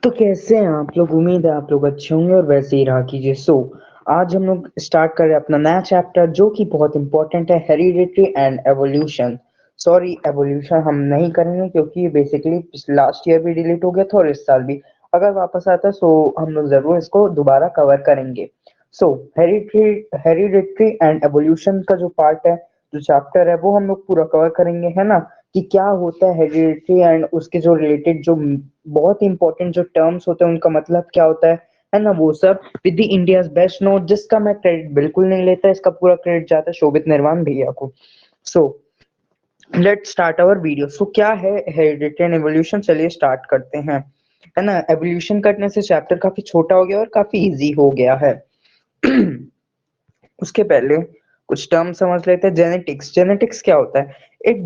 तो कैसे हैं आप लोग? उम्मीद है आप लोग अच्छे होंगे और वैसे ही रहा कीजिए। आज हम लोग स्टार्ट कर रहे हैं अपना नया चैप्टर जो कि बहुत इंपॉर्टेंट है, hereditary and evolution. Sorry, evolution हम नहीं करेंगे क्योंकि ये बेसिकली लास्ट ईयर भी डिलीट हो गया था और इस साल भी अगर वापस आता है सो हम लोग जरूर इसको दोबारा कवर करेंगे। सो हेरिडिटरी एंड एवोल्यूशन का जो पार्ट है, जो चैप्टर है, वो हम लोग पूरा कवर करेंगे, है ना? कि क्या होता है हेरिडिटरी एंड उसके जो रिलेटेड जो बहुत ही इंपॉर्टेंट जो टर्म्स होते हैं उनका मतलब क्या होता है ना? वो सब with the India's best note, जिसका मैं क्रेडिट बिल्कुल नहीं लेता, इसका पूरा क्रेडिट जाता है शोभित निर्वाण भैया को। So let's start our video. So क्या है हेरिडिटरी एंड एवोल्यूशन? चलिए स्टार्ट करते हैं, है ना? एवोल्यूशन करने से चैप्टर काफी छोटा हो गया और काफी इजी हो गया है। उसके पहले कुछ टर्म समझ लेते हैं। जेनेटिक्स। जेनेटिक्स क्या होता है? It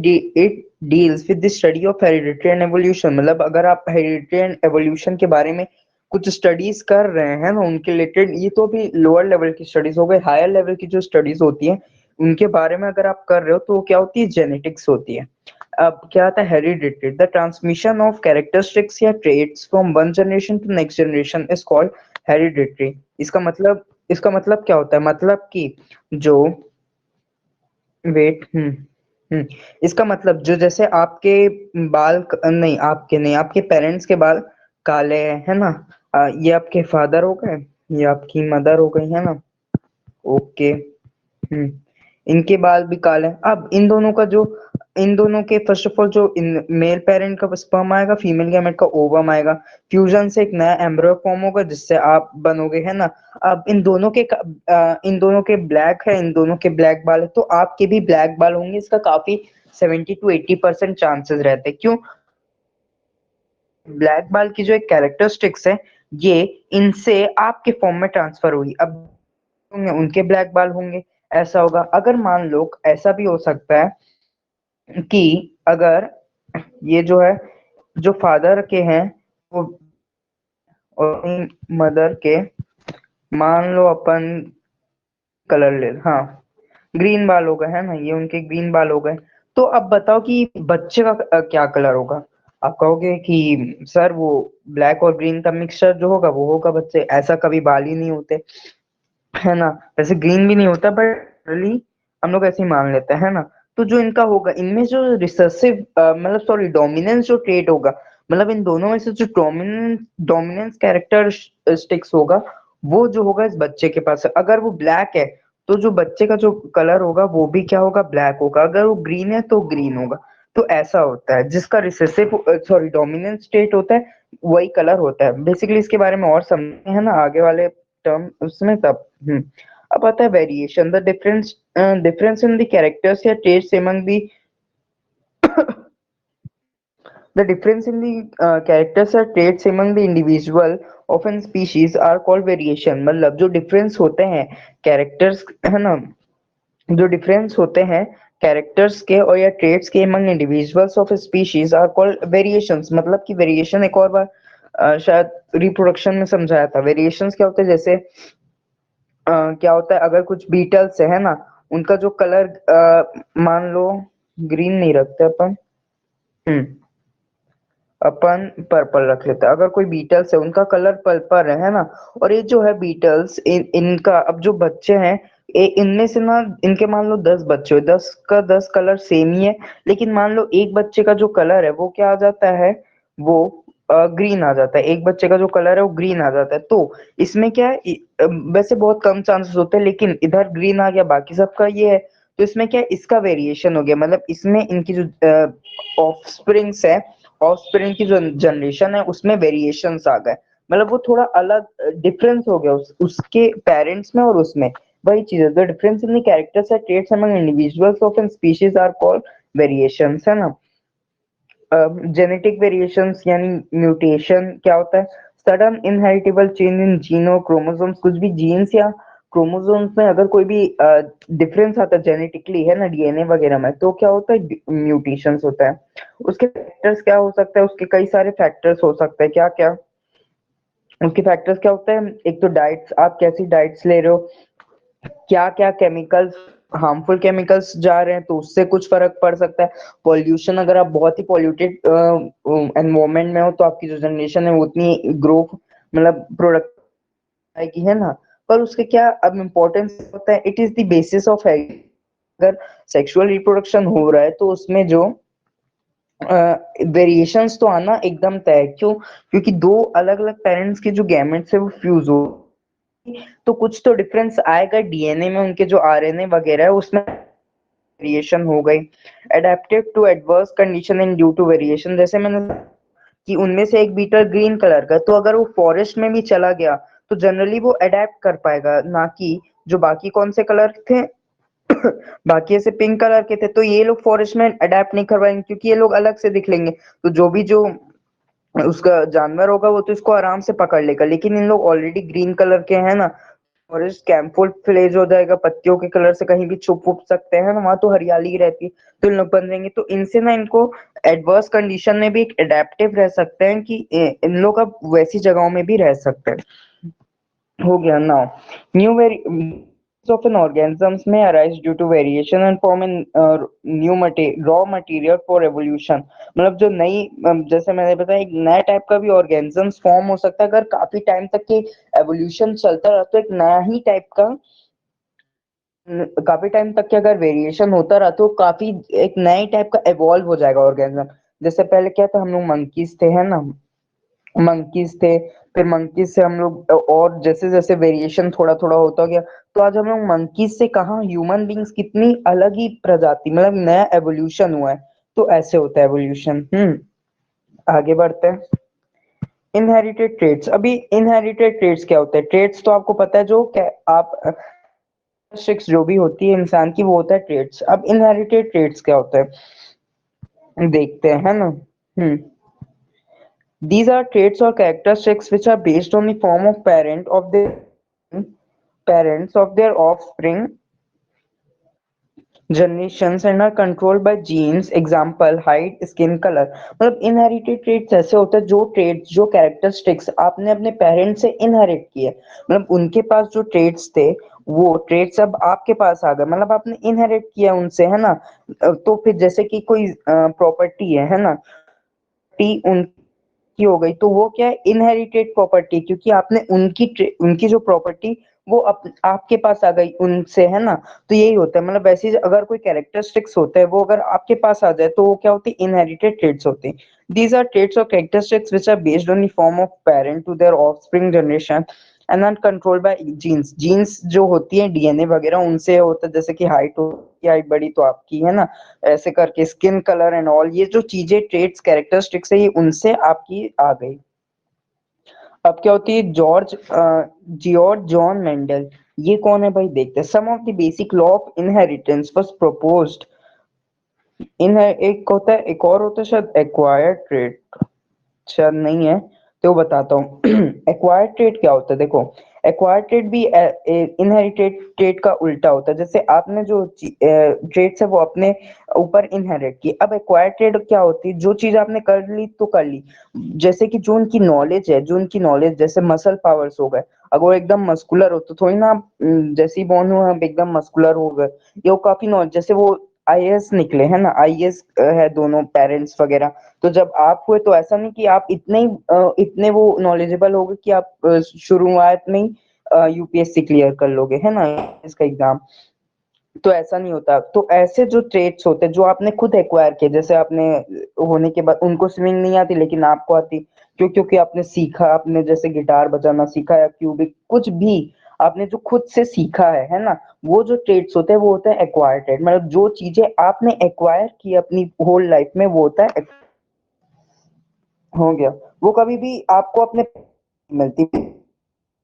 deals with the study of hereditary and evolution. मतलब अगर आप हेरिडिटरी एंड एवोल्यूशन के बारे में कुछ स्टडीज कर रहे हैं ना उनके रिलेटेड, ये तो अभी लोअर लेवल की स्टडीज हो गई। हायर लेवल की जो स्टडीज होती है उनके बारे में अगर आप कर रहे हो तो क्या होती है? जेनेटिक्स होती है। अब क्या आता है? Hereditary, the transmission of characteristics या traits from one generation to next generation is called hereditary. इसका मतलब क्या होता है? मतलब कि जो वेट इसका मतलब जो जैसे आपके नहीं, आपके पेरेंट्स के बाल काले हैं, है ना? ये आपके फादर हो गए, ये आपकी मदर हो गई, है ना? ओके। हम्म इनके बाल भी काले हैं। अब इन दोनों के फर्स्ट ऑफ ऑल जो इन मेल पेरेंट का स्पर्म आएगा, फीमेल गैमेट का ओवम आएगा, फ्यूजन से एक नया एम्ब्रियो फॉर्म होगा जिससे आप बनोगे, है ना? अब इन दोनों के ब्लैक है, इन दोनों के ब्लैक बाल है, तो आपके भी ब्लैक बाल होंगे। इसका काफी 70 to 80% चांसेस रहते हैं। क्यों? ब्लैक बाल की जो एक कैरेक्टरिस्टिक्स है, ये इनसे आपके फॉर्म में ट्रांसफर हुई। अब उनके ब्लैक बाल होंगे, ऐसा होगा। अगर मान लो ऐसा भी हो सकता है कि अगर ये जो है, जो फादर के हैं वो और मदर के, मान लो अपन कलर ले, हाँ, ग्रीन बाल हो गए, है ना? ये उनके ग्रीन बाल हो गए। तो अब बताओ कि बच्चे का क्या कलर होगा? आप कहोगे कि सर वो ब्लैक और ग्रीन का मिक्सचर जो होगा वो होगा बच्चे। ऐसा कभी बाल ही नहीं होते, है ना? वैसे ग्रीन भी नहीं होता बट हम लोग ऐसे ही मान लेते हैं, है ना? तो जो इनका होगा, इनमें जो रिसेसिव मतलब सॉरी डोमिनेंस जो ट्रेट होगा, मतलब इन दोनों में से जो डोमिनेंस कैरेक्टरिस्टिक्स होगा वो जो होगा इस बच्चे के पास है। अगर वो ब्लैक है तो जो बच्चे का जो कलर होगा वो भी क्या होगा? ब्लैक होगा। अगर वो ग्रीन है तो ग्रीन होगा। तो ऐसा होता है, जिसका रिसेसिव सॉरी डोमिनेंस स्टेट होता है वही कलर होता है। बेसिकली इसके बारे में और समझते हैं ना आगे वाले टर्म उसमें तब। अब आता है variation, the difference in the characters या traits among the the difference in the characters or traits among the individual of an species are called variation। मतलब जो डिफरेंस होते हैं कैरेक्टर्स, है ना? जो डिफरेंस होते हैं कैरेक्टर्स के और या ट्रेट्स के among individuals of a species are called variations। मतलब कि वेरिएशन एक और बार शायद रिप्रोडक्शन में समझाया था। वेरिएशंस क्या होते हैं? जैसे क्या होता है, अगर कुछ बीटल्स है ना, उनका जो कलर मान लो ग्रीन नहीं रखते अपन, हम्म अपन पर्पल रख लेते हैं। अगर कोई बीटल्स है उनका कलर पर्पल है ना? और ये जो है बीटल्स इनका अब जो बच्चे हैं, इनमें से ना इनके मान लो 10 बच्चे हो, 10 का 10 कलर सेम ही है, लेकिन मान लो एक बच्चे का जो कलर है वो क्या आ जाता है? वो ग्रीन आ जाता है। एक बच्चे का जो कलर है वो ग्रीन आ जाता है। तो इसमें क्या है, वैसे बहुत कम चांसेस होते हैं लेकिन इधर ग्रीन आ गया, बाकी सबका ये है। तो इसमें क्या है? इसका वेरिएशन हो गया। मतलब इसमें इनकी जो ऑफस्प्रिंग्स है, ऑफस्प्रिंग की जो जनरेशन है उसमें वेरिएशंस आ गए। मतलब वो थोड़ा अलग डिफरेंस हो गया उसके पेरेंट्स में और उसमें। वही चीज है, the difference in the characters and traits among individuals of an species are called variations, है ना? जेनेटिक वेरिएशंस यानी म्यूटेशन क्या होता है? Sudden inheritable change in gene और क्रोमोसोम्स। कुछ भी जीन्स या क्रोमोसोम्स में अगर कोई भी डिफरेंस आता है जेनेटिकली, है ना, डीएनए वगैरह में, तो क्या होता है? म्यूटेशंस होता है। उसके फैक्टर्स क्या हो सकता है? उसके कई सारे फैक्टर्स हो सकते हैं। क्या क्या उसके फैक्टर्स क्या होते हैं? एक तो डाइट्स, आप कैसी डाइट्स ले रहे हो, क्या क्या केमिकल्स हार्मफुल केमिकल्स जा रहे हैं तो उससे कुछ फर्क पड़ सकता है। पॉल्यूशन, अगर आप बहुत ही पॉल्यूटेड एनवायरनमेंट में हो तो आपकी जो जनरेशन है वो उतनी ग्रोथ मतलब प्रोडक्ट आएगी, है ना। पर उसके क्या अब इम्पोर्टेंस होता है, it is the basis of है। अगर सेक्सुअल रिप्रोडक्शन हो रहा है तो उसमें जो वेरिएशंस तो आना एकदम तय है। क्यों? क्योंकि दो अलग अलग पेरेंट्स के जो गैमेट्स है वो फ्यूज हो, तो कुछ तो डिफरेंस आएगा डीएनए में, उनके जो आरएनए वगैरह है उसमें वेरिएशन हो गई। Adapted to adverse condition in due to variation, जैसे मैंने कि उनमें से एक बीटल ग्रीन कलर का, तो अगर वो फॉरेस्ट में भी चला गया तो जनरली वो अडेप्ट कर पाएगा, ना कि जो बाकी कौन से कलर थे बाकी ऐसे पिंक कलर के थे, तो ये लोग फॉरेस्ट में अडेप्ट नहीं कर पाएंगे क्योंकि ये लोग अलग से दिखेंगे। तो जो भी जो उसका जानवर होगा वो तो इसको आराम से पकड़ लेगा, लेकिन इन लोग ऑलरेडी ग्रीन कलर के हैं ना, फॉरेस्ट कैंपोफ्लेज हो जाएगा, पत्तियों के कलर से कहीं भी छुप उप सकते हैं ना, वहां तो हरियाली ही रहती है, तो इन लोग बन जाएंगे। तो इनसे ना इनको एडवर्स कंडीशन में भी एक एडेप्टिव रह सकते हैं कि इन लोग अब वैसी जगहों में भी रह सकते हैं। हो गया now. New of an organisms may arise due to variation and form in new raw material for evolution। मतलब जो नई जैसे मैंने बताया एक नया टाइप का भी ऑर्गेनिजम्स फॉर्म हो सकता है अगर काफी टाइम तक के एवोल्यूशन चलता रहा, तो एक नया ही टाइप का काफी टाइम तक के अगर वेरिएशन होता रहा तो काफी एक नए टाइप का एवॉल्व हो जाएगा ऑर्गेनिज्म। जैसे पहले क्या था, हम लोग मंकीज थे, है ना, मंकीज थे, फिर मंकीज से हम लोग और जैसे जैसे वेरिएशन थोड़ा थोड़ा होता गया, तो आज हम लोग मंकीज से कहाँ ह्यूमन बींग्स कितनी अलग ही प्रजाति, मतलब नया एवोल्यूशन हुआ है। तो ऐसे होता है एवोल्यूशन। आगे बढ़ते हैं। Inherited traits. अभी इनहेरिटेड ट्रेड्स क्या होता है? ट्रेड्स तो आपको पता है, जो क्या आप कैरेक्टरिस्टिक्स जो भी होती है इंसान की वो होता है ट्रेड्स। अब इनहेरिटेड ट्रेड्स क्या होता है देखते हैं, है ना। हम्म These are traits or characteristics which are based on the form of parents of their offspring generations and are controlled by genes, example height, skin color। मतलब इनहेरिटेड ट्रेट्स ऐसे होते हैं जो ट्रेट्स जो कैरेक्टरिस्टिक्स आपने अपने पेरेंट्स से inherit किए, मतलब उनके पास जो ट्रेट्स थे वो ट्रेट्स अब आपके पास आ गए, मतलब आपने इनहेरिट किया उनसे, है ना। तो फिर जैसे कि कोई प्रॉपर्टी है ना, टी की हो गई, तो वो क्या है, इनहेरिटेड प्रॉपर्टी, क्योंकि आपने उनकी जो प्रॉपर्टी वो आपके पास आ गई उनसे, है ना। तो यही होता है, मतलब वैसे ही अगर कोई कैरेक्टरिस्टिक्स होते हैं वो अगर आपके पास आ जाए तो वो क्या होती है, इनहेरिटेड ट्रेट्स होते हैं। दीज आर ट्रेट्स और characteristics which are based on the form of parent to their offspring generation and are controlled by genes. Genes जो होती है डीएनए वगैरह उनसे होता है, जैसे कि हाइट हो, की हाइट बड़ी तो आपकी, है ना, ऐसे करके स्किन कलर एंड ऑल, ये जो चीजें ट्रेट्स कैरेक्टरिस्टिक्स है ये उनसे आपकी आ गई। अब क्या होती है, जियोर्ज जॉन मेंडल, ये कौन है भाई? देखते हैं। Some of the basic law of inheritance was proposed in, एक होता है, एक और होता है शायद एक्वायर्ड ट्रेट, शायद नहीं है, तो बताता हूँ। एक्वायर्ड ट्रेट क्या होता है, देखो। एक्वायर्ड ट्रेट भी इनहेरिटेड ट्रेट का उल्टा होता है। जैसे आपने जो ट्रेट्स है वो अपने ऊपर इनहेरिट की, अब एक्वायर्ड ट्रेट क्या होती है, जो चीज आपने कर ली तो कर ली, जैसे कि जो उनकी नॉलेज है, जो उनकी नॉलेज जैसे मसल पावर्स हो गए, अगर वो एकदम मस्कुलर हो तो थोड़ी ना आप, जैसे ही बॉर्न हुआ आप एकदम मस्कुलर हो गए, या वो काफी नॉलेज, जैसे वो आईएएस निकले, है ना, आईएएस है दोनों पेरेंट्स वगैरह, तो जब आप हुए तो ऐसा नहीं कि आप इतने वो नॉलेजेबल हो गए कि आप शुरुआत में ही यूपीएससी क्लियर कर लोगे, है ना, इसका एग्जाम। तो ऐसा नहीं होता। तो ऐसे जो ट्रेट्स होते हैं जो आपने खुद एक्वायर किए, जैसे आपने होने के बाद उनको स्विमिंग नहीं आती लेकिन आपको आती, क्योंकि आपने सीखा, आपने जैसे गिटार बजाना सीखा या क्यूबिक कुछ भी आपने जो खुद से सीखा है ना, वो जो ट्रेट्स होते हैं वो होता है एक्वायर्ड ट्रेट। मतलब जो चीजें आपने एक्वायर की अपनी होल लाइफ में वो होता है हो गया। वो कभी भी आपको अपने मिलती,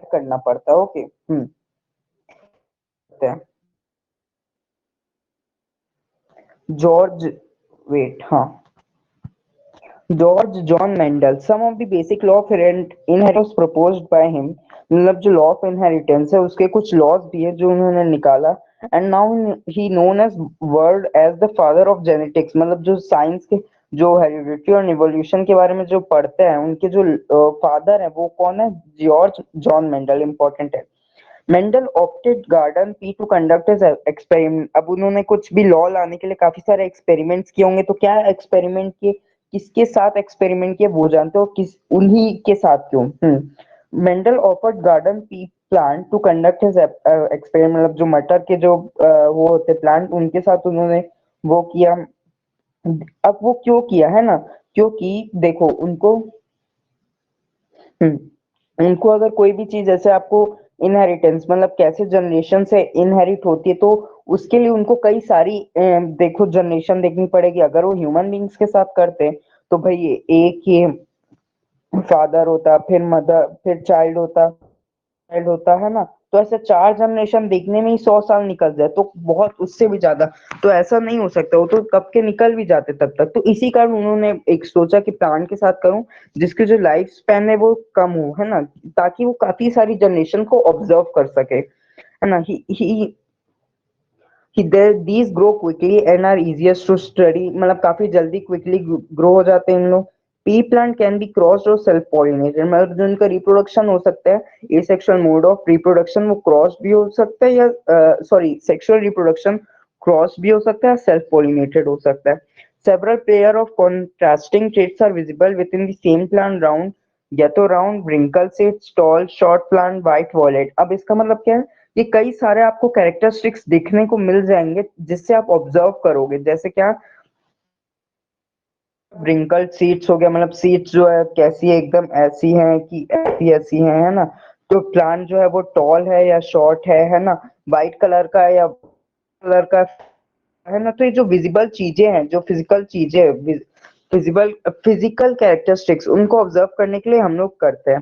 करना पड़ता है। ओके। जॉर्ज, वेट, हाँ, George John Mendel, some of the basic law of inheritance proposed by him. मतलब जो लॉ ऑफ इनहेरिटेंस है उसके कुछ लॉज भी है जो उन्होंने निकाला, and now he known as world as the father of genetics. मतलब जो साइंस के जो हेरिडिटी और इवोल्यूशन के बारे में जो पढ़ते हैं उनके जो फादर है वो कौन है, जॉर्ज जॉन मेंडल, इंपॉर्टेंट है। Mendel opted garden pea to conduct his experiment. अब उन्होंने कुछ भी लॉ लाने के लिए काफी सारे एक्सपेरिमेंट्स किए होंगे, तो क्या एक्सपेरिमेंट किए, किसके साथ एक्सपेरिमेंट किए वो जानते हो, किस उन्हीं के साथ क्यों। Mendel offered garden pea plant to conduct his experiment, मतलब जो मटर के जो वो होते प्लांट उनके साथ उन्होंने वो किया। अब वो क्यों किया है ना, क्योंकि देखो उनको उनको अगर कोई भी चीज जैसे आपको इनहेरिटेंस मतलब कैसे जनरेशन से इनहेरिट होती है, तो उसके लिए उनको कई सारी देखो जनरेशन देखनी पड़ेगी। अगर वो ह्यूमन बींग्स के साथ करते तो भाई एक ही फादर होता, फिर मदर, फिर चाइल्ड होता है ना, तो ऐसे 4 जनरेशन देखने में ही 100 साल निकल जाए, तो बहुत उससे भी ज्यादा। तो ऐसा नहीं हो सकता, वो तो कब के निकल भी जाते तब तक। तो इसी कारण उन्होंने एक सोचा कि प्लांट के साथ करूं जिसकी जो लाइफ स्पैन है वो कम हो, है ना, ताकि वो काफी सारी जनरेशन को ऑब्जर्व कर सके, है ना। ही these grow quickly and are easiest to study, मतलब काफी जल्दी क्विकली ग्रो हो जाते हैं इन लोग। P plant can be crossed और सेल्फ पॉलिनेटेड, मतलब जो इनका रिप्रोडक्शन हो सकता है एसेक्सुअल मोड ऑफ रिप्रोडक्शन, वो क्रॉस भी हो सकता है, या सॉरी सेक्सुअल रिप्रोडक्शन क्रॉस भी हो सकता है, सेल्फ पॉलिनेटेड हो सकता है। Several pair of contrasting traits are visible within the same plant round, या तो round wrinkle seeds tall short plant white violet. अब इसका मतलब क्या है, ये कई सारे आपको कैरेक्टरिस्टिक्स देखने को मिल जाएंगे जिससे आप ऑब्जर्व करोगे। जैसे क्या, व्रिंकल सीड्स हो गया, मतलब सीड्स जो है कैसी है, एकदम ऐसी हैं कि ऐसी ऐसी हैं, है ना। तो प्लांट जो है वो टॉल है या शॉर्ट है ना, वाइट कलर का है या कलर का है ना। तो ये जो विजिबल चीजें हैं, जो फिजिकल चीजें, फिजिबल फिजिकल कैरेक्टरिस्टिक्स, उनको ऑब्जर्व करने के लिए हम लोग करते हैं।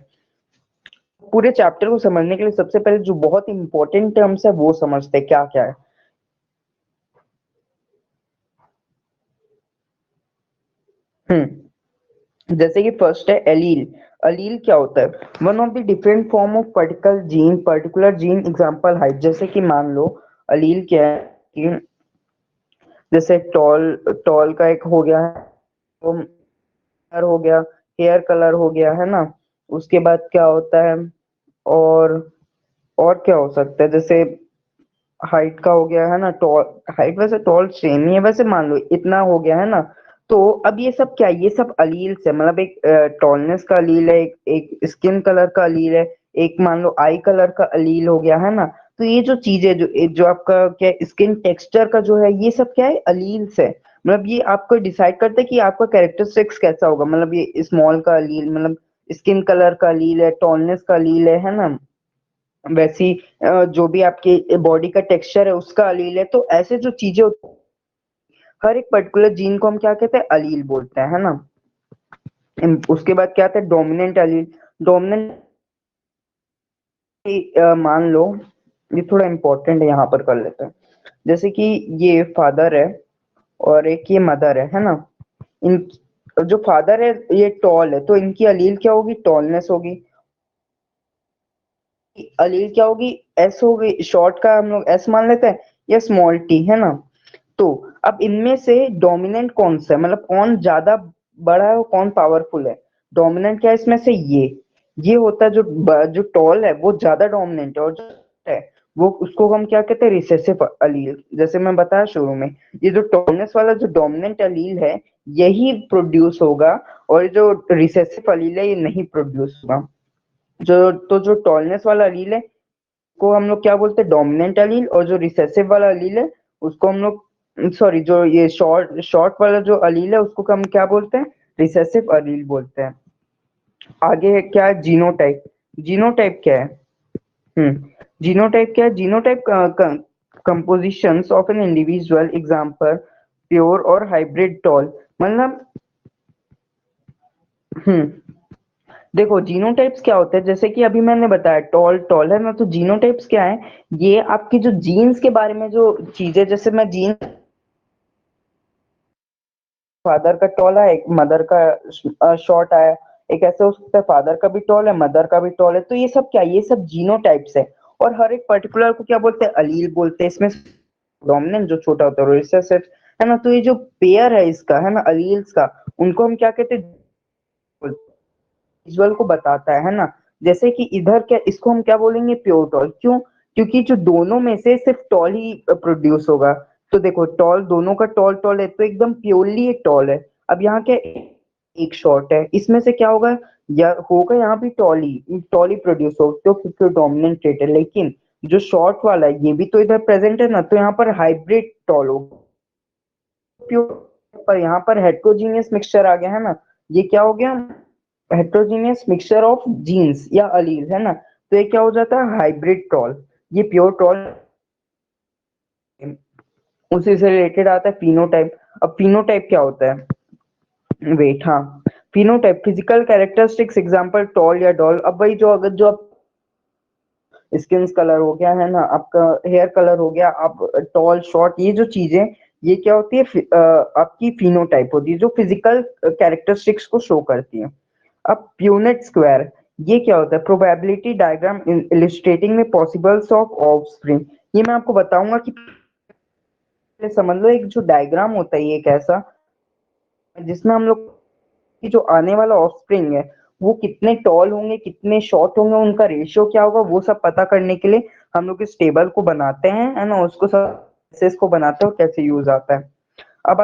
पूरे चैप्टर को समझने के लिए सबसे पहले जो बहुत इंपॉर्टेंट टर्म्स है वो समझते हैं क्या क्या है। जैसे कि फर्स्ट है एलील। अलील क्या होता है, one of the different form of particular gene example height. जैसे कि मान लो अलील क्या है कि जैसे टॉल टॉल का एक हो गया है, तो हेयर हो गया, हेयर कलर हो गया, है ना। उसके बाद क्या होता है, और और क्या हो सकता है, जैसे हाइट का हो गया है ना, टॉल हाइट वैसे टॉल सेम ही है, वैसे मान लो इतना हो गया है ना। तो अब ये सब क्या है, ये सब अलील से मतलब एक टॉलनेस का अलील है, एक स्किन कलर का अलील है, एक मान लो आई कलर का अलील हो गया, है ना। तो ये जो चीजें जो आपका क्या स्किन टेक्सचर का जो है, ये सब क्या है अलील से, मतलब ये आपको डिसाइड करता है कि आपका कैरेक्टरिस्टिक्स कैसा होगा। मतलब ये स्मॉल का अलील मतलब स्किन कलर का अलील है, टॉलनेस का अलील है ना। वैसी जो भी आपके बॉडी का टेक्सचर है उसका अलील है। तो ऐसे जो चीजें हर एक पर्टिकुलर जीन को हम क्या कहते हैं, अलील बोलते हैं, है ना। उसके बाद क्या आता है डोमिनेंट अलील। डोमिनेंट मान लो, ये थोड़ा इंपॉर्टेंट है, यहाँ पर कर लेते हैं। जैसे कि ये फादर है और एक ये मदर है ना। इन जो फादर है ये टॉल है, तो इनकी अलील क्या होगी, टॉलनेस होगी। अलील क्या होगी, एस होगी, शॉर्ट का हम लोग एस मान लेते हैं, या स्मॉल टी, है ना। तो अब इनमें से डोमिनेंट कौन सा है, मतलब कौन ज्यादा बड़ा है और कौन पावरफुल है। डोमिनेंट क्या है इसमें से, ये होता है जो जो टॉल है वो ज्यादा डोमिनेंट है, और जो है वो उसको हम क्या कहते हैं, रिसेसिव अलील। जैसे मैं बताया शुरू में, ये जो टॉलनेस वाला जो डोमिनेंट अलील है यही प्रोड्यूस होगा, और जो रिसेसिव अलील है ये नहीं प्रोड्यूस होगा। जो टॉलनेस वाला अलील है को हम लोग क्या बोलते हैं, डोमिनेंट अलील। और जो रिसेसिव वाला अलील है उसको हम लोग, सॉरी, जो ये शॉर्ट शॉर्ट वाला जो अलील है उसको हम क्या बोलते हैं, रिसेसिव अलील बोलते हैं। आगे है क्या, जीनोटाइप। जीनोटाइप क्या है, जीनोटाइप क्या है, genotype compositions of an individual example pure और हाइब्रिड टॉल, मतलब हम्म देखो जीनोटाइप्स क्या होता है, जैसे कि अभी मैंने बताया टॉल टॉल है ना, तो जीनोटाइप्स क्या है, ये आपकी जो जीन्स के बारे में जो चीजें, जैसे मैं जीन फादर का टॉल है, एक मदर का शॉर्ट आया, एक ऐसे हो सकता है फादर का भी टॉल है मदर का भी टॉल है। तो ये सब क्या है, ये सब जीनोटाइप्स है। और हर एक पर्टिकुलर को क्या बोलते हैं, अलील बोलते हैं। इसमें डोमिनेंट जो छोटा होता है रिसेसिव, है ना। तो ये जो पेयर है इसका, है ना, अलील्स का, उनको हम क्या कहते हैं, विजुअल को बताता है ना। जैसे कि इधर क्या, इसको हम क्या बोलेंगे, प्योर टॉल। क्यों, क्योंकि जो दोनों में से सिर्फ टॉल ही प्रोड्यूस होगा। तो देखो टॉल, दोनों का टॉल टॉल है तो एकदम प्योरली एक टॉल है। अब यहाँ क्या एक शॉर्ट है, इसमें से क्या होगा, या होगा यहाँ भी टॉली टॉली प्रोड्यूस हो तो फिर डोमिनेंट ट्रेट है। लेकिन जो शॉर्ट वाला है ये भी तो इधर प्रेजेंट है ना, तो यहाँ पर हाइब्रिड टॉल होगा प्योर। पर यहाँ पर हेट्रोजीनियस मिक्सचर आ गया है ना, ये क्या हो गया, हेट्रोजीनियस मिक्सचर ऑफ जीन्स या अलील है ना, तो ये क्या हो जाता है हाइब्रिड टॉल। ये प्योर टॉल उसी से रिलेटेड आता है फिनोटाइप। अब फिनोटाइप क्या होता है, वेट, हाँ, phenotype physical characteristics example tall या डॉल। अब भाई जो अगर जो आप स्किन कलर हो गया है ना, आपका हेयर कलर हो गया, आप टॉल शॉर्ट, ये जो चीजें, ये क्या होती है आपकी फिनोटाइप होती है जो फिजिकल कैरेक्टरिस्टिक्स को शो करती है। अब प्यूनेट स्क्वायर, ये क्या होता है, प्रोबेबिलिटी डायग्राम इलिस्ट्रेटिंग में पॉसिबल्स ऑफ ऑफस्प्रिंग। ये मैं आपको बताऊंगा कि समझ लो एक जो डायग्राम होता है ये एक ऐसा जिसमें हम लोग की जो आने वाला ऑफस्प्रिंग है वो कितने टॉल होंगे कितने शॉर्ट होंगे, उनका रेशियो क्या होगा, वो सब पता करने के लिए हम लोग इस टेबल को बनाते हैं, है ना, उसको सब को बनाते हैं और कैसे यूज आता है। अब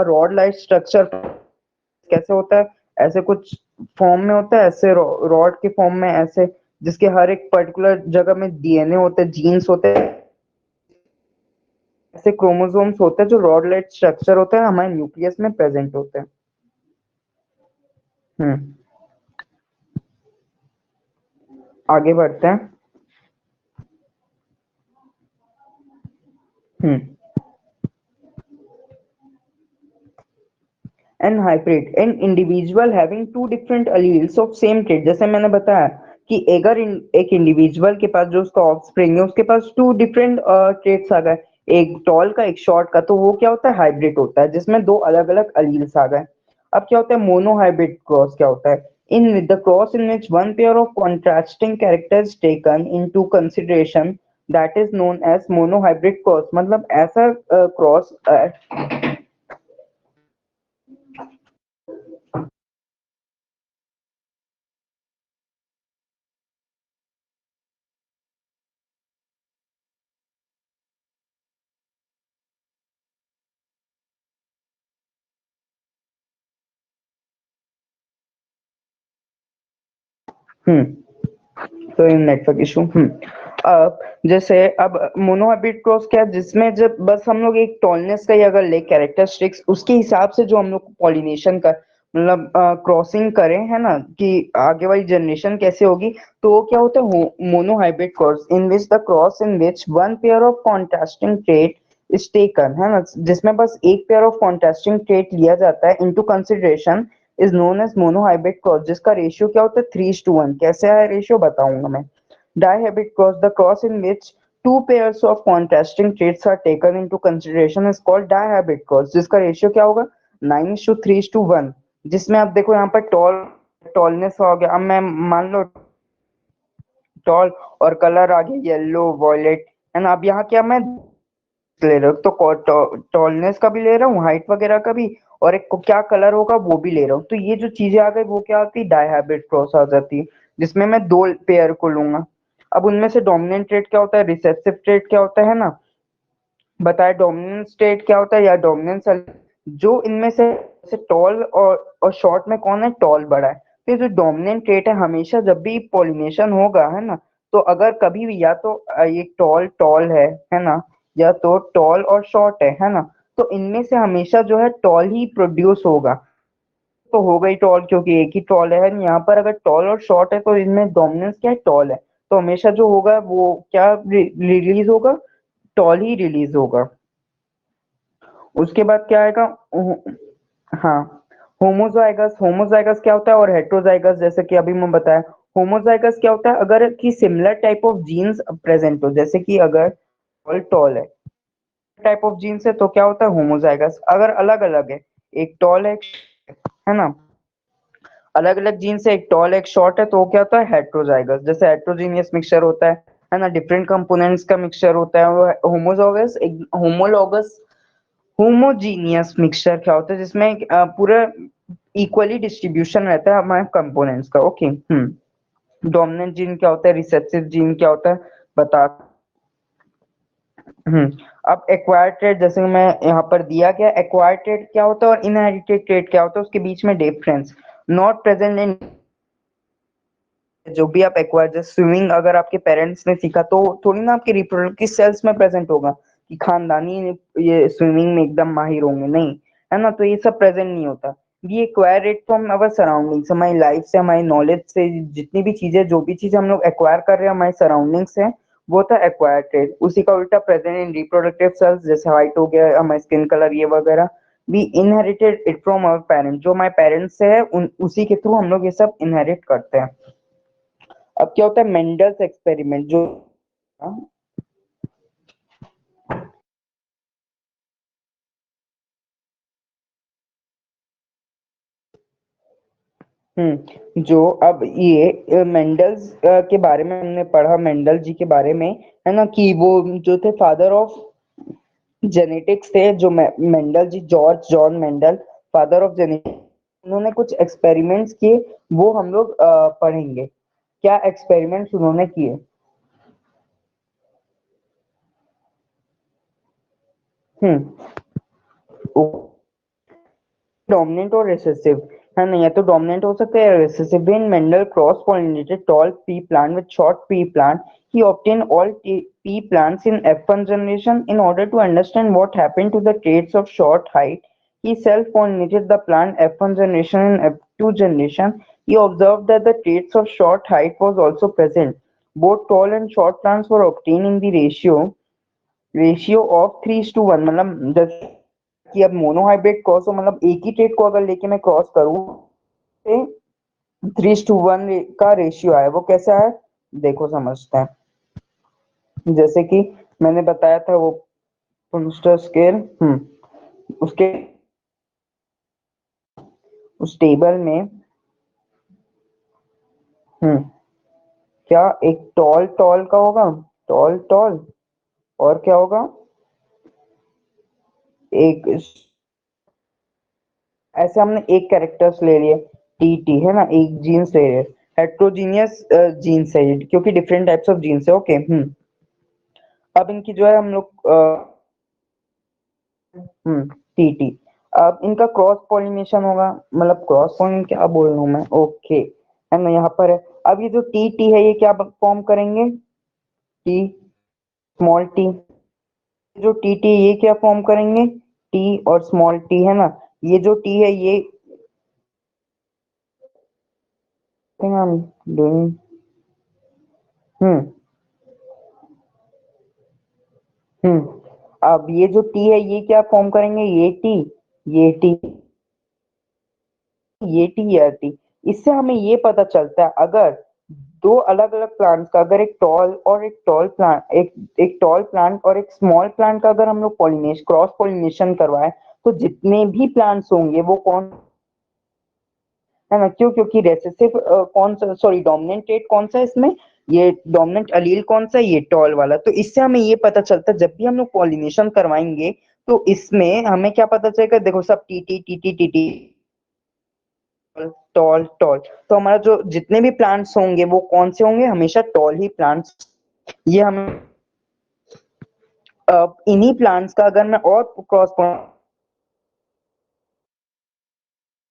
रॉड लाइट स्ट्रक्चर कैसे होता है, ऐसे कुछ फॉर्म में होता है, ऐसे रॉड के फॉर्म में, ऐसे जिसके हर एक पर्टिकुलर जगह में डीएनए होते हैं, जीन्स होते हैं, ऐसे क्रोमोसोम्स होते हैं जो रॉड लाइट स्ट्रक्चर होते हैं हमारे न्यूक्लियस में प्रेजेंट होते हैं। हम्म, आगे बढ़ते हैं। Hmm, and hybrid and individual having two different alleles of same trait. जैसे मैंने बताया कि अगर एक इंडिविजुअल के पास जो उसका ऑफस्प्रिंग है उसके पास टू डिफरेंट ट्रेट्स आ गए, एक टॉल का एक शॉर्ट का, तो वो क्या होता है हाइब्रिड होता है जिसमें दो अलग अलग अलील्स आ गए। अब क्या होता है मोनो हाइब्रिड क्रॉस, क्या होता है, in the cross in which one pair of contrasting characters taken into consideration that is known as mono hybrid cross. मतलब ऐसा क्रॉस तो इन नेटवर्क इशू। अब जैसे अब मोनोहाइब्रिड क्रॉस क्या है, जिसमें जब बस हम लोग एक टॉलनेस का ही अगर ले कैरेक्टरिस्टिक्स उसके हिसाब से जो हम लोग पॉलिनेशन का मतलब क्रॉसिंग करें, है ना, कि आगे वाली जनरेशन कैसे होगी, तो वो क्या होता है monohybrid cross in which the cross in which one pair of contrasting trait is taken, है ना, जिसमें बस एक पेयर ऑफ कॉन्ट्रास्टिंग ट्रेट लिया जाता है into consideration is known as monohybrid cross, जिसका रेशियो क्या होता है 3:1। कैसे है रेशियो बताऊंगा मैं। Dihybrid cross, the cross in which two pairs of contrasting traits are taken into consideration is called dihybrid cross, जिसका रेशियो क्या होगा 9:3:1। जिसमें आप देखो यहाँ पर टॉलनेस हो गया। अब मैं मान लो टॉल और कलर आ गया येलो वॉयलेट, है ना। अब यहाँ क्या मैं ले रहा हूँ, तो टॉलनेस का भी ले रहा हूँ, हाइट वगैरह का भी, और एक को क्या कलर होगा वो भी ले रहा हूँ। तो ये जो चीजें आ गई वो क्या होती है डायहाइब्रिड क्रॉस आ जाती है, जिसमें मैं दो पेयर को लूंगा। अब उनमें से डोमिनेंट ट्रेट क्या होता है, रिसेसिव ट्रेट क्या होता है ना, बताए डोमिनेंट स्टेट क्या होता है या डोमिनेंस। जो इनमें से टॉल और शॉर्ट में कौन है, टॉल बड़ा है। तो ये जो डोमिनेंट ट्रेट है हमेशा जब भी पॉलिनेशन होगा, है ना, तो अगर कभी भी या तो ये टॉल टॉल है ना, या तो टॉल और शॉर्ट है ना, तो इनमें से हमेशा जो है टॉल ही प्रोड्यूस होगा। तो हो गई टॉल क्योंकि एक ही टॉल है। यहाँ पर अगर टॉल और शॉर्ट है तो इनमें डोमिनेंस क्या है, टॉल है। तो हमेशा जो होगा वो क्या रिलीज होगा, टॉल ही रिलीज होगा। उसके बाद क्या आएगा, हाँ, होमोजाइगस। होमोजाइगस क्या होता है और हेट्रोजाइगस, जैसे कि अभी मैं बताया। होमोजाइगस क्या होता है, अगर कि similar type of genes present हो, जैसे कि अगर tall tall type of genes है तो क्या होता है होमोजाइगस। अगर अलग अलग है, एक टॉल है ना, अलग अलग जीन्स है, एक टॉल एक शॉर्ट है, तो वो क्या होता है हेट्रोजाइगस। जैसे हेट्रोजीनियस मिक्सचर होता है ना, डिफरेंट कंपोनेंट्स का मिक्सचर होता है वो होमोजोगस। होमोलोगस होमोजीनियस मिक्सचर क्या होता है जिसमें पूरा इक्वली डिस्ट्रीब्यूशन रहता है हमारे कंपोनेंट्स का। ओके। डोमिनेंट जीन क्या होता है, रिसेसिव जीन क्या होता है, बता। अब एक्वायर्ड ट्रेट, जैसे मैं यहाँ पर दिया गया, एक्वायर्ड ट्रेट क्या होता है और इनहेरिटेड ट्रेट क्या होता है, उसके बीच में डिफरेंस। नॉट प्रेजेंट इन, जो भी आप एक्वायर, जैसे स्विमिंग अगर आपके पेरेंट्स ने सीखा तो थोड़ी ना आपके रिप्रोडक्टिव सेल्स में प्रेजेंट होगा कि खानदानी ये स्विमिंग में एकदम माहिर होंगे, नहीं, है ना, तो ये सब प्रेजेंट नहीं होता। We acquire it from our surroundings, हमारी लाइफ से, हमारी नॉलेज से, जितनी भी चीजें, जो भी चीजें हम लोग एक्वायर कर रहे हैं हमारे सराउंडिंग से, वो था एक्वायर ट्रेट। उसी का उल्टा प्रेजेंट इन रिप्रोडक्टिव सेल्स, जैसे हाइट हो गया, हमारे स्किन कलर ये वगैरह। We inherited it from our parents, जो हमारे पेरेंट्स से है उसी के थ्रू हम लोग ये सब इनहेरिट करते हैं। अब क्या होता है मेंडल्स एक्सपेरिमेंट, जो जो अब ये मेंडल्स के बारे में हमने पढ़ा, मेंडल जी के बारे में, है ना, कि वो जो थे फादर ऑफ जेनेटिक्स थे, जो Mendel ji, George John Mendel, father of genetics. उन्होंने कुछ एक्सपेरिमेंट्स किए, वो हम लोग पढ़ेंगे। क्या एक्सपेरिमेंट्स उन्होंने किए? हम्म डोमिनेंट और रिसेसिव, है ना, या तो डोमिनेंट हो सकता है या recessive. When Mendel cross pollinated toll P plant with short P plant, he obtained all pea plants in F1 generation. In order to understand what happened to the traits of short height, he self-pollinated the plant F1 generation and F2 generation. He observed that the traits of short height was also present. Both tall and short plants were obtained in the ratio of 3:1, मतलब जैसे कि अब monohybrid cross हो, मतलब एक ही trait को अगर लेके मैं क्रॉस करूं, 3:1 का रेशियो है, वो कैसा है, देखो समझते हैं। जैसे कि मैंने बताया था वो पुनस्टर स्केल, उसके उस टेबल में, हम्म क्या एक टॉल टॉल का होगा, टॉल टॉल, और क्या होगा, एक, ऐसे हमने एक कैरेक्टर्स ले लिए, टी टी, है ना, एक जीन्स ले लिए। हेट्रोजीनियस जीन्स है ये, क्योंकि डिफरेंट टाइप्स ऑफ जीन्स है, ओके। अब इनकी जो है हम लोग टी टी, अब इनका क्रॉस पॉलिनेशन होगा, मतलब क्रॉस पॉलिनेशन क्या बोल रहा हूँ मैं, ओके, है ना, यहाँ पर है। अब ये जो टी टी है ये क्या फॉर्म करेंगे, टी, स्मॉल टी। जो टी टी ये क्या फॉर्म करेंगे, टी और स्मॉल टी, है ना। ये जो टी है ये, थिंक आई एम डूइंग, हम्म अब ये जो टी है ये क्या फॉर्म करेंगे, ये टी, ये टी, ये टी, ये टी। इससे हमें ये पता चलता है, अगर दो अलग अलग प्लांट्स का, अगर एक टॉल प्लांट और एक स्मॉल प्लांट का अगर हम लोग पॉलिनेशन, क्रॉस पॉलिनेशन करवाएं, तो जितने भी प्लांट्स होंगे वो कौन, है ना, क्यों, क्योंकि रेसेसिव कौन सा, सॉरी डोमिनेंट ट्रेट कौन सा है इसमें, ये डोमिनेंट अलील कौन सा है, ये टॉल वाला। तो इससे हमें ये पता चलता है जब भी हम लोग पॉलिनेशन करवाएंगे तो इसमें हमें क्या पता चलेगा, देखो सब T T T T T T, toll toll, तो हमारा जो जितने भी प्लांट्स होंगे वो कौन से होंगे, हमेशा टॉल ही प्लांट्स। ये हमें इन्हीं प्लांट्स का अगर मैं और क्रॉस,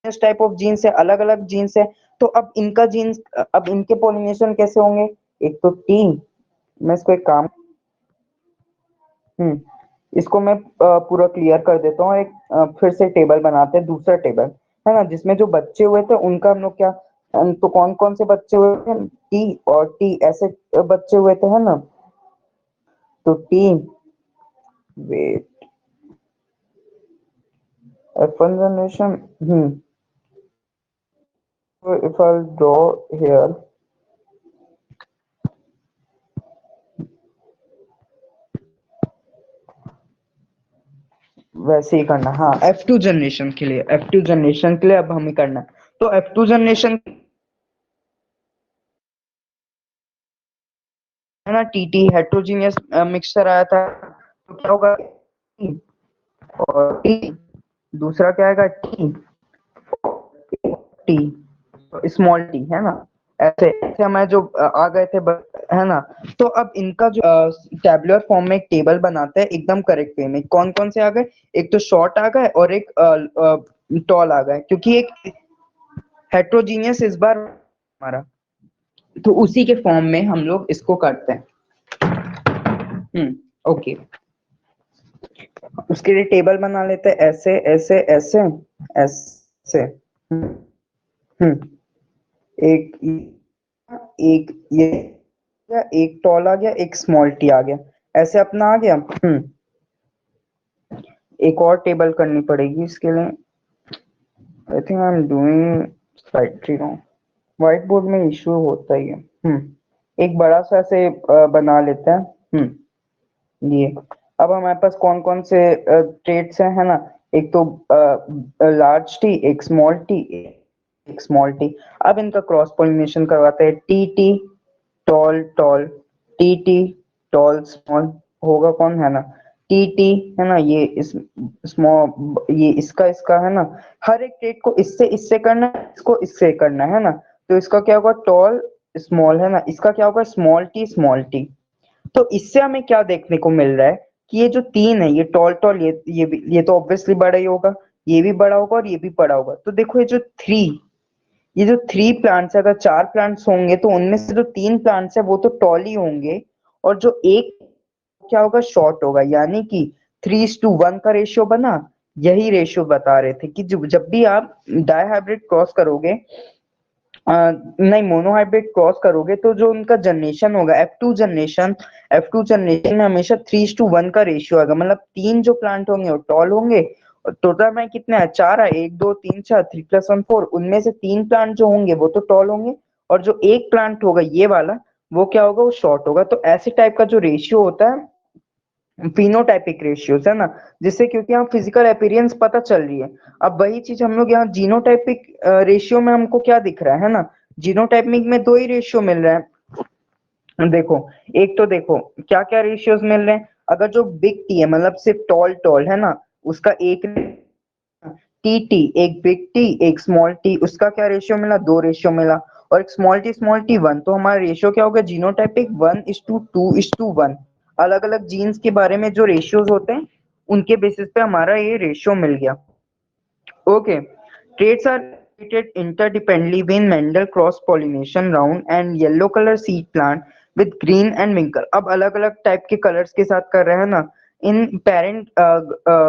टाइप ऑफ जीन्स है, अलग अलग जीन्स है, तो अब इनका जीन्स, अब इनके पॉलिनेशन कैसे होंगे, एक तो टी, मैं इसको एक काम, इसको मैं पूरा क्लियर कर देता हूँ, एक फिर से टेबल बनाते हैं, दूसरा टेबल, है ना, जिसमें जो बच्चे हुए थे उनका हम लोग क्या, तो कौन कौन से बच्चे हुए थे, टी और टी ऐसे बच्चे हुए थे, है ना। तो T, wait, F1 generation, so if I'll draw here, वैसे ही करना, हाँ, F2 जनरेशन के लिए, F2 जनरेशन के लिए अब हमें करना है। तो F2 जनरेशन, है ना, टीटी हेट्रोजीनियस मिक्सचर आया था, तो क्या होगा, टी और टी, दूसरा क्या आएगा, टी टी, स्मॉल टी, है ना। ऐसे ऐसे हमारे जो आ गए थे है ना। तो अब इनका जो टैबुलर फॉर्म में एक टेबल बनाते हैं एकदम करेक्ट वे में। कौन कौन से आ गए, एक तो शॉर्ट आ गए और एक टॉल आ गए, क्योंकि एक हेट्रोजीनियस इस बार हमारा, तो उसी के फॉर्म में हम लोग इसको करते हैं। ओके, उसके लिए टेबल बना लेते हैं, ऐसे ऐसे ऐसे ऐसे। हम्म एक एक ये एक टॉल आ गया, एक स्मॉल टी आ गया, ऐसे अपना आ गया। एक और टेबल करनी पड़ेगी इसके लिए। I think I am doing slightly wrong, white board में इशू होता ही है। एक बड़ा सा ऐसे बना लेते हैं। ये अब हमारे पास कौन कौन से ट्रेड्स हैं, है ना। एक तो लार्ज टी, एक स्मॉल टी, एक स्मॉल टी। अब इनका क्रॉस पोलिनेशन करवाते हैं। T T tall toll, T T tall small, होगा कौन, है ना। टी टी, है ना, ये इस स्मॉल, ये इसका इसका, है ना। हर एक ट्रेड को इससे इससे करना है, इसको इससे करना है ना। तो इसका क्या होगा, टॉल स्मॉल, है ना। इसका क्या होगा, स्मॉल टी स्मॉल टी। तो इससे हमें क्या देखने को मिल रहा है कि ये जो तीन है, ये टॉल टॉल, ये तो ऑब्वियसली बड़ा ही होगा, ये भी बड़ा होगा और ये भी बड़ा होगा। तो देखो ये जो थ्री प्लांट्स है, अगर चार प्लांट्स होंगे तो उनमें से जो तीन प्लांट्स है वो तो टॉल ही होंगे, और जो एक क्या होगा, शॉर्ट होगा। यानी कि 3:1 का रेशियो बना। यही रेशियो बता रहे थे कि जब भी आप डाइहाइब्रिड क्रॉस करोगे, नहीं, मोनोहाइब्रिड क्रॉस करोगे, तो जो उनका जनरेशन होगा, F2 जनरेशन में हमेशा 3:1 का रेशियो आएगा। मतलब तीन जो प्लांट होंगे वो टॉल होंगे, और टोटल में कितने हैं, चार है, 1 2 3 4, 3+1 4, उनमें से तीन प्लांट जो होंगे वो तो टॉल होंगे, और जो एक प्लांट होगा ये वाला, वो क्या होगा, वो शॉर्ट होगा। तो ऐसे टाइप का जो रेशियो होता है, फिनोटाइपिक रेशियोज, है ना, जिससे क्योंकि यहाँ फिजिकल अपीयरेंस पता चल रही है। अब वही चीज हम लोग यहाँ जीनोटाइपिक रेशियो में हमको क्या दिख रहा है ना। जीनोटाइपिक में दो ही रेशियो मिल रहा है, देखो। एक तो देखो क्या क्या रेशियोज मिल रहे हैं। अगर जो बिग टी है, मतलब सिर्फ टॉल टॉल, है ना, उसका एक टी टी, एक बिग टी एक स्मॉल टी, उसका क्या रेशियो मिला, दो रेशियो मिला। और एक स्मॉल टी वन, तो हमारा रेशियो क्या होगा, जीनोटाइपिक 1:2:1। अलग अलग जीन्स के बारे में जो रेशियोज होते हैं, उनके बेसिस पे हमारा ये रेशियो मिल गया। Okay, traits are created interdependently when Mendel cross pollination round and yellow color seed plant with green and winkle। अब अलग अलग टाइप के कलर्स के साथ कर रहे हैं ना। In parent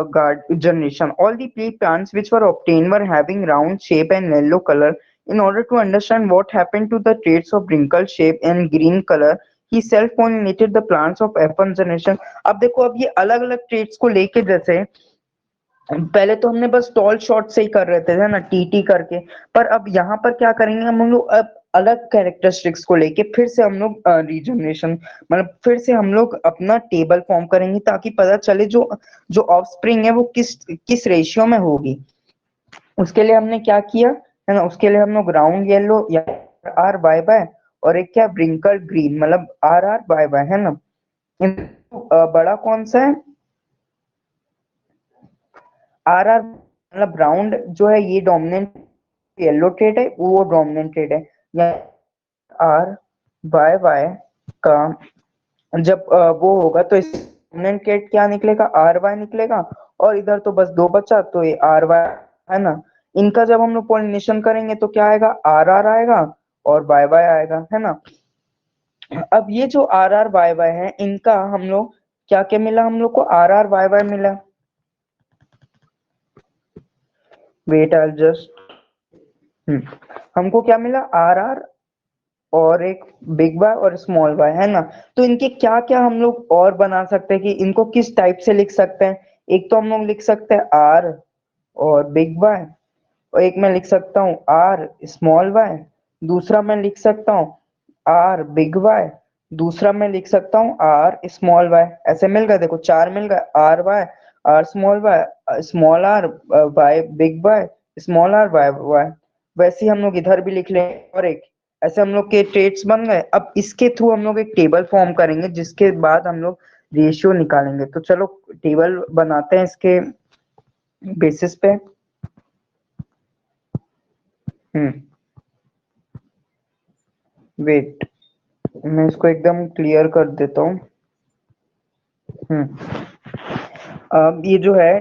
guard generation, all the pea plants which were obtained were having round shape and yellow color. In order to understand what happened to the traits of wrinkle shape and green color, he self-pollinated the plants of F1 generation। अब देखो, अब ये अलग अलग traits को लेके, जैसे पहले तो हमने बस टॉल शॉट से ही कर रहे थे, है ना, टीटी करके। पर अब यहाँ पर क्या करेंगे हम लोग, अब अलग कैरेक्टरिस्टिक्स को लेके फिर से हम लोग रीजनरेशन, मतलब फिर से हम लोग अपना टेबल फॉर्म करेंगे, ताकि पता चले जो जो ऑफस्प्रिंग है वो किस किस रेशियो में होगी। उसके लिए हमने क्या किया, है ना, उसके लिए हम लोग राउंड येलो या आर वाई बाय, और एक क्या, ब्रिंकल ग्रीन, मतलब आर आर वाई बाय, है ना। बड़ा कौन सा है, आर आर, मतलब राउंड जो है ये डोमिनेंट येलो ट्रेड है, वो डोमिनेंट ट्रेड है। या आर वाई वाई का जब वो होगा तो इस डोमिनेंट ट्रेड क्या निकलेगा, आर वाई निकलेगा। और इधर तो बस दो बचा, तो ये आर वाई, है ना। इनका जब हम लोग पॉलिनेशन करेंगे तो क्या आएगा, आर आर आएगा और वाई वाई आएगा, है ना। अब ये जो आर आर वाई वाई है, इनका हम लोग क्या क्या मिला, हम लोग को आर आर वाई वाई मिला। वेट आई जस्ट, हमको क्या मिला, आर आर और एक बिग बाय और स्मॉल बाय, है ना। तो इनके क्या क्या हम लोग और बना सकते हैं कि इनको किस टाइप से लिख सकते हैं। एक तो हम लोग लिख सकते हैं आर और बिग बाय, और एक मैं लिख सकता हूँ आर स्मॉल बाय, दूसरा मैं लिख सकता हूँ आर बिग बाय, दूसरा मैं लिख सकता हूँ आर स्मॉल बाय। ऐसे मिल गए, देखो चार मिल गए, R by, R small by, small R by big by, small R by by. वैसे ही हम लोग इधर भी लिख लेंगे, और एक ऐसे हम लोग के ट्रेड्स बन गए। अब इसके थ्रू हम लोग एक टेबल फॉर्म करेंगे, जिसके बाद हम लोग रेशियो निकालेंगे। तो चलो टेबल बनाते हैं इसके बेसिस पे। हम्म वेट, मैं इसको एकदम क्लियर कर देता हूँ। अब ये जो है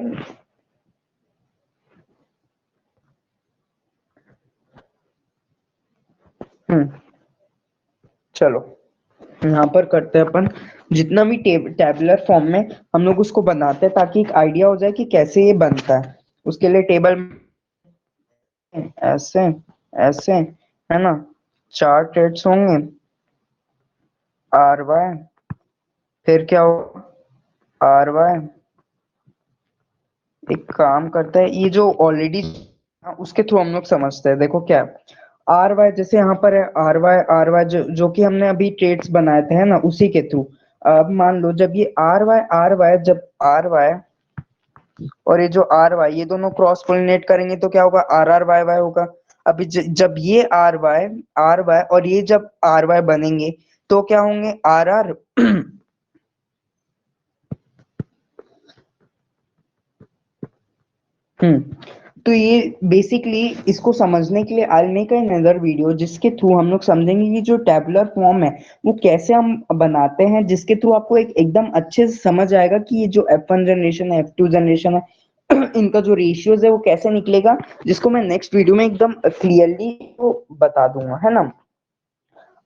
चलो यहाँ पर करते हैं अपन, जितना भी टेबुलर फॉर्म में हम लोग उसको बनाते हैं ताकि एक आइडिया हो जाए कि कैसे ये बनता है। उसके लिए टेबल ऐसे ऐसे है ना, 4 ट्रेड्स होंगे, आर वाई, फिर क्या हो, आर वाई, एक काम करता है ये जो ऑलरेडी उसके थ्रू हम लोग समझते हैं। देखो क्या आर वाई, जैसे यहाँ पर है आर वाई जो कि हमने अभी ट्रेड्स बनाए थे है ना, उसी के थ्रू। अब मान लो जब ये आर वाई जब आर वाई और ये जो आर वाई ये दोनों क्रॉस पोलिनेट करेंगे तो क्या होगा, आर वाई वाई होगा। अभी जब ये आर वाई और ये जब आर वाई बनेंगे तो क्या होंगे, आर आर तो ये बेसिकली इसको समझने के लिए I will make another video जिसके थ्रू हम लोग समझेंगे कि जो टेबुलर फॉर्म है वो कैसे हम बनाते हैं, जिसके थ्रू आपको एक एकदम अच्छे से समझ आएगा कि ये जो F1 जनरेशन है, F2 जनरेशन है, इनका जो रेशियोज है वो कैसे निकलेगा, जिसको मैं नेक्स्ट वीडियो में एकदम क्लियरली वो बता दूंगा, है ना।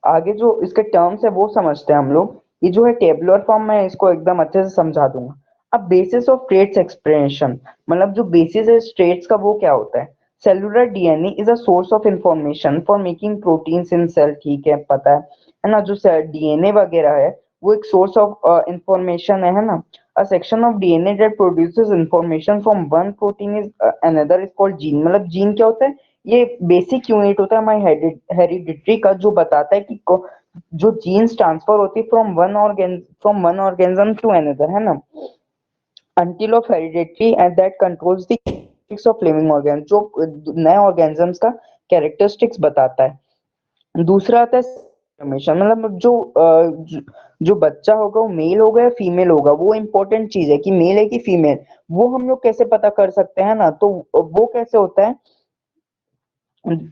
आगे जो इसके टर्म्स है वो समझते हैं हम लोग। ये जो है टेबुलर फॉर्म में इसको एकदम अच्छे से समझा दूंगा। अब बेसिस ऑफ ट्रेट्स एक्सप्रेशन, मतलब जो बेसिस है ट्रेट्स का वो क्या होता है। Cellular DNA is a source of information for making proteins in cell, ठीक है पता है ना। जो डीएनए वगैरह है वो एक सोर्स ऑफ इंफॉर्मेशन है ना। A section of DNA that produces information from one protein is another is called gene. मतलब जीन क्या होता है, ये बेसिक यूनिट होता है हमारी हेरिडिटरी का, जो बताता है कि जो जीन्स ट्रांसफर होती है from one organism to another, है ना, until of hereditary and that controls the characteristics of living organ, जो नए ऑर्गेनिजम्स का कैरेक्टरिस्टिक्स बताता है। दूसरा आता है हमेशा, मतलब जो बच्चा होगा वो मेल होगा या फीमेल होगा, वो इंपॉर्टेंट चीज है कि मेल है कि फीमेल, वो हम लोग कैसे पता कर सकते हैं ना। तो वो कैसे होता है,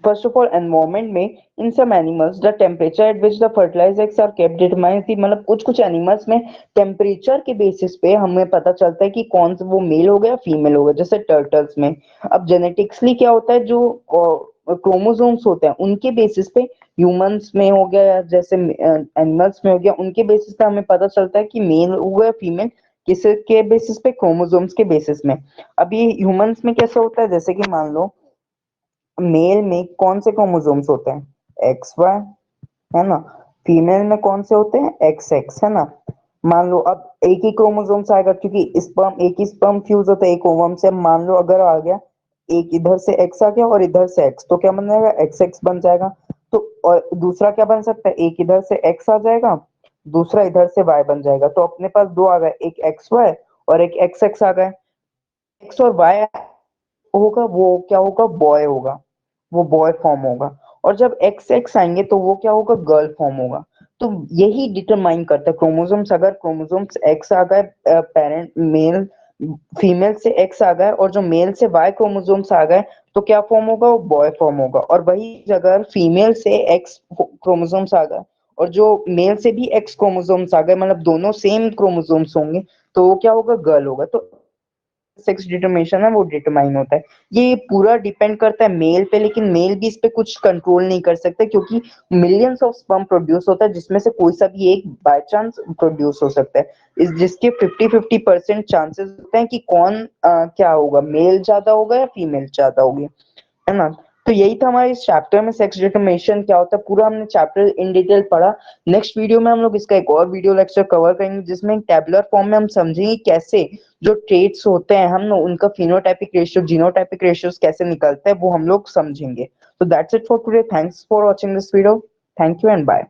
फर्स्ट ऑफ ऑल एनवायरमेंट में in some animals the temperature at which the fertilized eggs are kept determines the, मतलब कुछ कुछ एनिमल्स में टेम्परेचर के बेसिस पे हमें पता चलता है कि कौन सा वो मेल हो गया फीमेल हो गया, जैसे टर्टल्स में। अब जेनेटिक्सली क्या होता है, जो क्रोमोसोम्स होते हैं उनके बेसिस पे ह्यूमंस में हो गया या जैसे एनिमल्स में हो गया, उनके बेसिस पे हमें पता चलता है कि मेल हो गया फीमेल, किसके बेसिस पे, क्रोमोसोम्स के बेसिस में। अब ये ह्यूमंस में कैसे होता है, जैसे कि मान लो मेल में कौन से क्रोमोसोम्स होते हैं, एक्स वाई, है ना। फीमेल में कौन से होते हैं, एक्स एक्स, है ना। मान लो अब एक ही क्रोमोसोम्स आएगा क्योंकि स्पर्म, एक ही स्पर्म फ्यूज होता है एक ओवम से। मान लो अगर आ गया एक इधर से एक्स आ गया और इधर से एक्स, तो क्या बन जाएगा, एक्स एक्स बन जाएगा। तो और दूसरा क्या बन सकता है, एक इधर से एक्स आ जाएगा, दूसरा इधर से वाई बन जाएगा। तो अपने पास दो आ गए, एक एक्स वाई और एक एक्स एक्स आ गए। एक्स और वाई होगा वो क्या होगा, बॉय होगा, वो बॉय फॉर्म होगा। और जब एक्स एक्स आएंगे तो वो क्या होगा, गर्ल फॉर्म होगा। तो यही डिटरमाइन करता है क्रोमोसोम्स, अगर क्रोमोसोम्स एक्स आ गए, पेरेंट मेल फीमेल से एक्स आ गए और जो मेल से वाई क्रोमोसोम्स आ गए, तो क्या फॉर्म होगा, वो बॉय फॉर्म होगा। और वही अगर फीमेल से एक्स क्रोमोसोम्स आ गए और जो मेल से भी एक्स क्रोमोसोम्स आ गए, मतलब दोनों सेम क्रोमोसोम्स होंगे, तो वो क्या होगा, गर्ल होगा। तो सेक्स डिटर्मिनेशन है वो डिटरमाइन होता है। ये पूरा डिपेंड करता है मेल पे, लेकिन मेल भी इस पे कुछ कंट्रोल नहीं कर सकता क्योंकि मिलियंस ऑफ स्पर्म प्रोड्यूस होता है, जिसमें से कोई सा भी एक बाय चांस प्रोड्यूस हो सकता है। इस जिसके 50-50% चांसेस होते हैं कि कौन क्या होगा, मेल ज्यादा होगा या फीमेल ज्यादा होगी, है ना। तो यही था हमारे इस चैप्टर में, सेक्स डिटरमिनेशन क्या होता है, पूरा हमने चैप्टर इन डिटेल पढ़ा। नेक्स्ट वीडियो में हम लोग इसका एक और वीडियो लेक्चर कवर करेंगे जिसमें टेबुलर फॉर्म में हम समझेंगे कैसे जो ट्रेट्स होते हैं हम लोग उनका फिनोटाइपिक रेशियो जीनोटाइपिक रेशियोज कैसे निकलते हैं, वो हम लोग समझेंगे। तो that's it for today, thanks for watching this video, thank you and bye.